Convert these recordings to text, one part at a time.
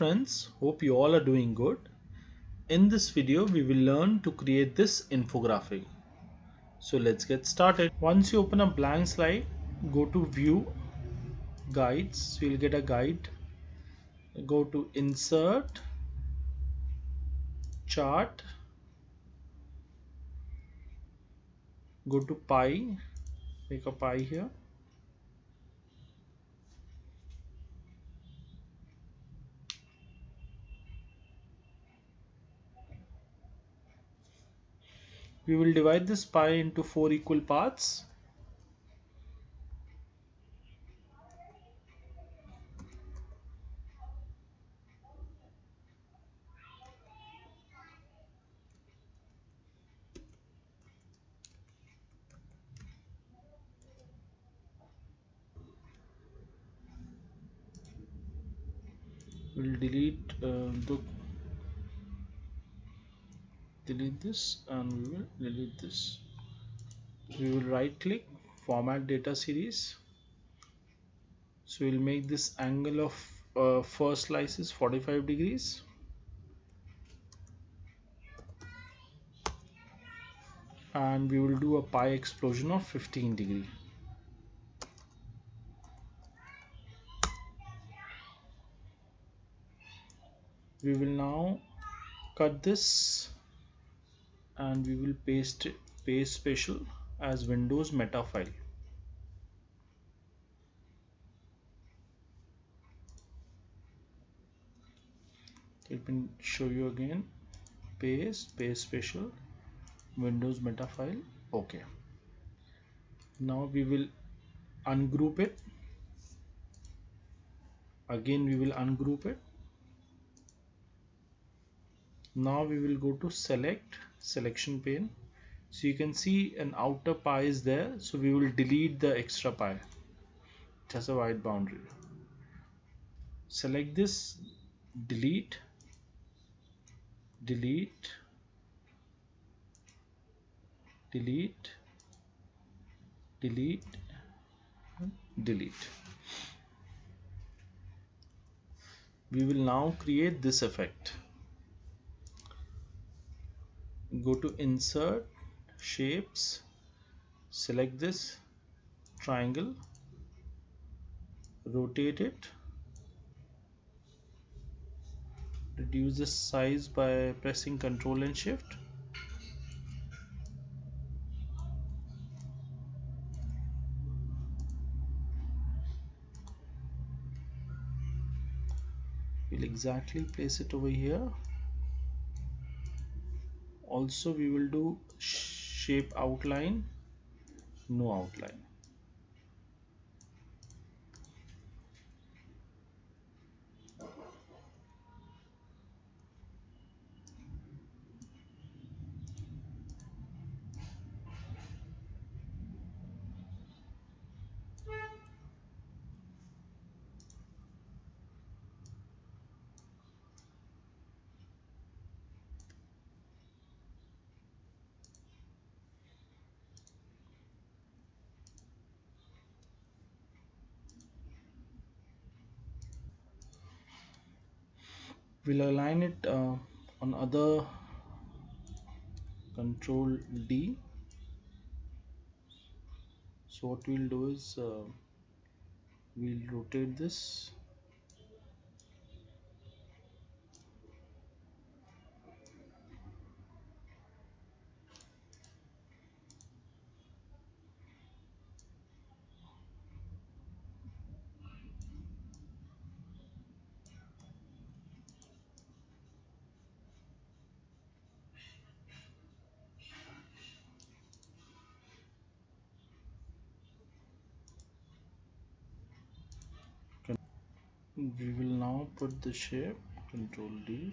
friends, hope you all are doing good. In this video we will learn to create this infographic. So let's get started. Once you open a blank slide, go to view guides. So you'll get a guide. Go to insert chart. Go to pie. Make a pie here. We will divide this pie into 4 equal parts. We'll delete this and we will delete this. We will right click, format data series. So we'll make this angle of first slice is 45 degrees. And we will do a pie explosion of 15 degree. We will now cut this and we will paste special as Windows meta file. Let me show you again. Paste special, Windows meta file. Okay. Now we will ungroup it. Again we will ungroup it. Now we will go to selection pane. So you can see an outer pie is there. So we will delete the extra pie. It has a white boundary. Select this, delete, delete, delete, delete, delete. We will now create this effect. Go to insert shapes, select this triangle, rotate it, reduce the size by pressing Ctrl and Shift. We'll exactly place it over here. Also we will do shape outline, no outline. We'll align it on other Control D. So what we'll do is we'll rotate this. We will now put the shape, Control D.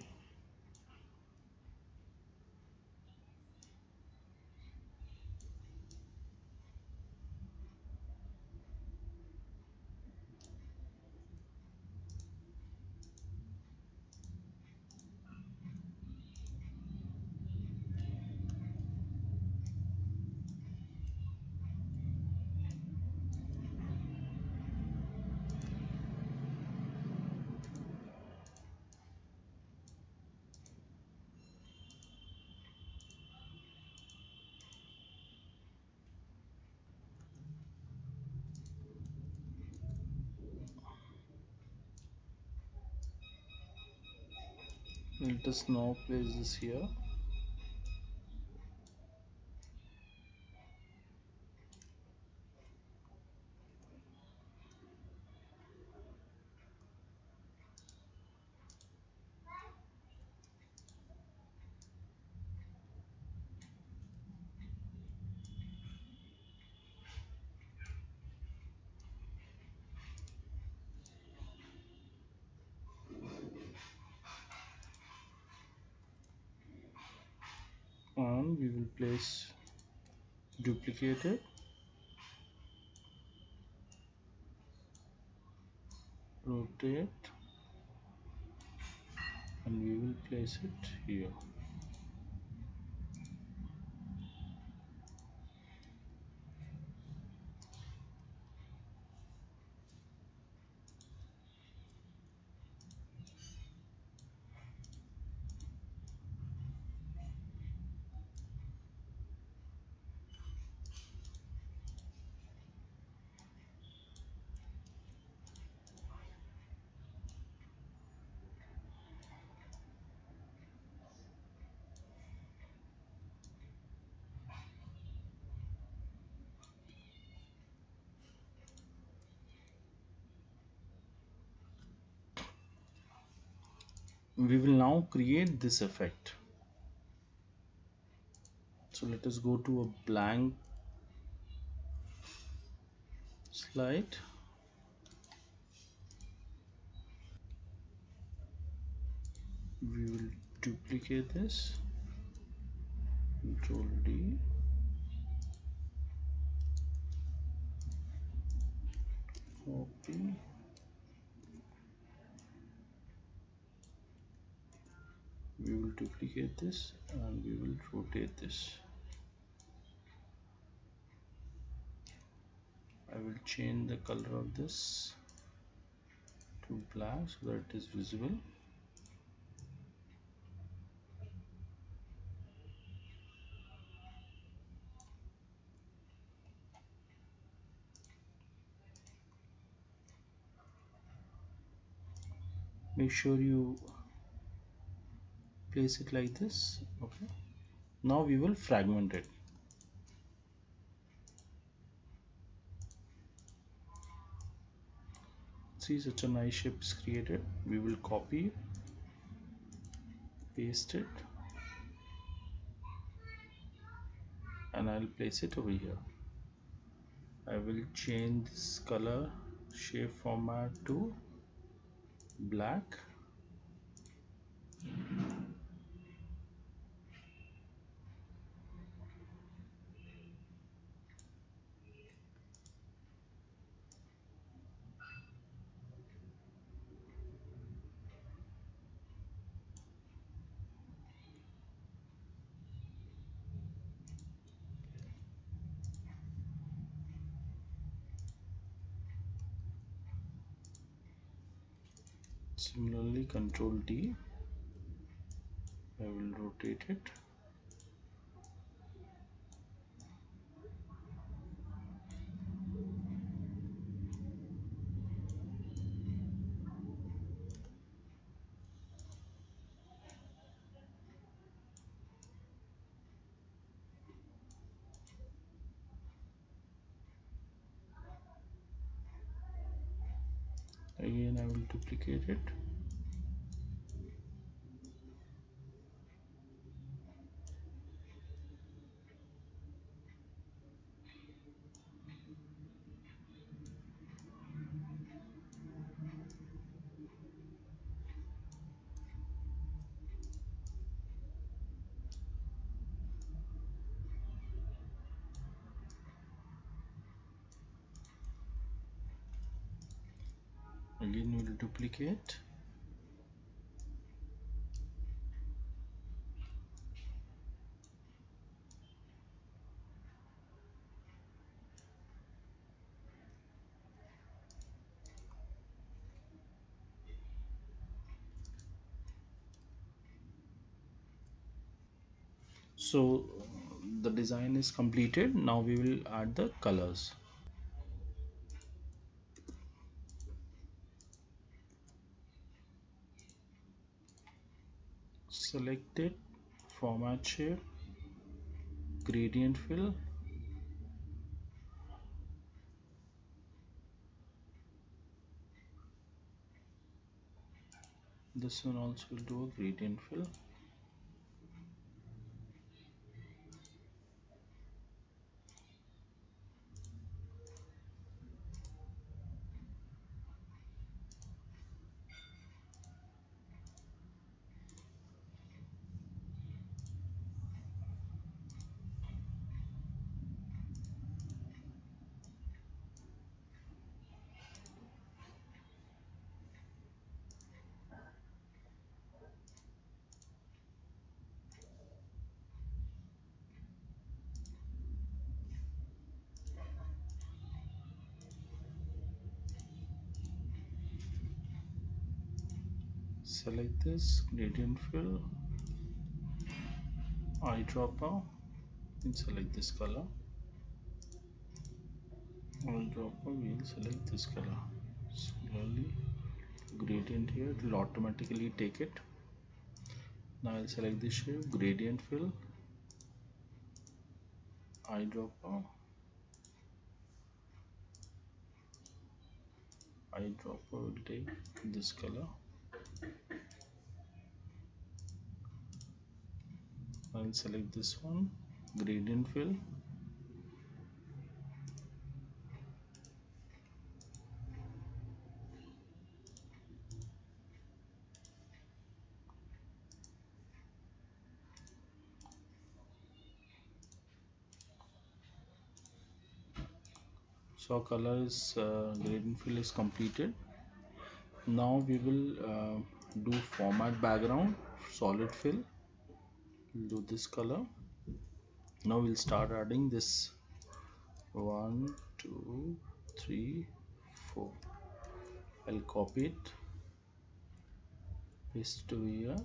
Let us now place this here. And we will place, duplicate it, rotate, and we will place it here. We will now create this effect. So let us go to a blank slide. We will duplicate this, Control D, copy, we will duplicate this, and we will rotate this. I will change the color of this to black so that it is visible. Make sure you place it like this. Okay, now we will fragment it. See, such a nice shape is created. We will copy, paste it, and I'll place it over here. I will change this color shape format to black. Similarly, Control D, I will rotate it. Again, I will duplicate it. Again, we will duplicate. So the design is completed. Now we will add the colors. select it, format shape, gradient fill, this one also will do a gradient fill. Select this gradient fill, eyedropper, and select this color. Eyedropper, we'll select this color. Similarly, gradient here, it will automatically take it. Now I'll select this shape, gradient fill, eyedropper, eyedropper will take this color. I'll select this one, gradient fill, so our color is gradient fill is completed. Now we will do format background, solid fill, we'll do this color. Now we'll start adding this 1 2 3 4. I'll copy it, paste it over here,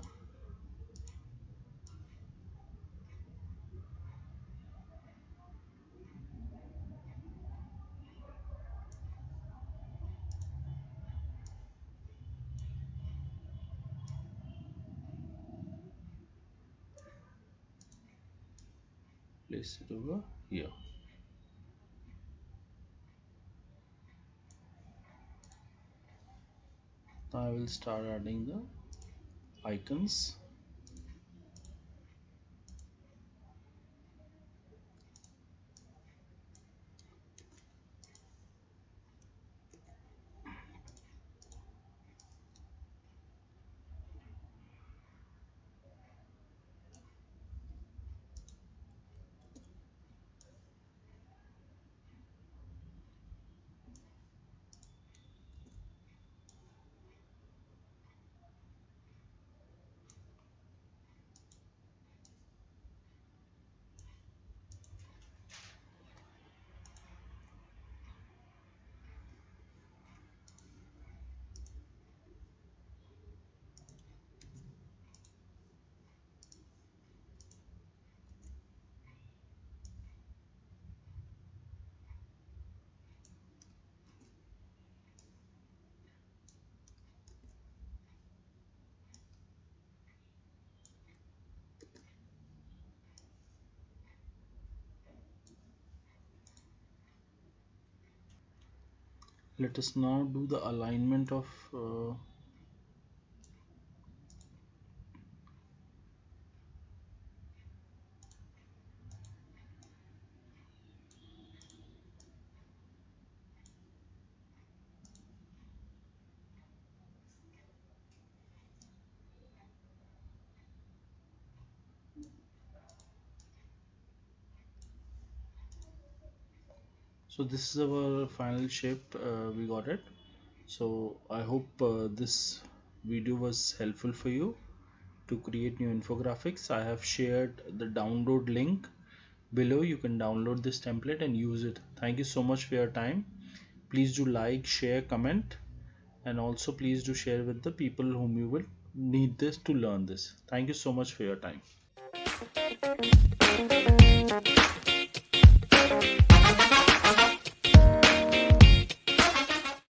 place it over here. Now I will start adding the icons. Let us now do the alignment of so this is our final shape, we got it. So I hope this video was helpful for you to create new infographics. I have shared the download link below. You can download this template and use it. Thank you so much for your time. Please do like, share, comment, and also please do share with the people whom you will need this to learn this. Thank you so much for your time.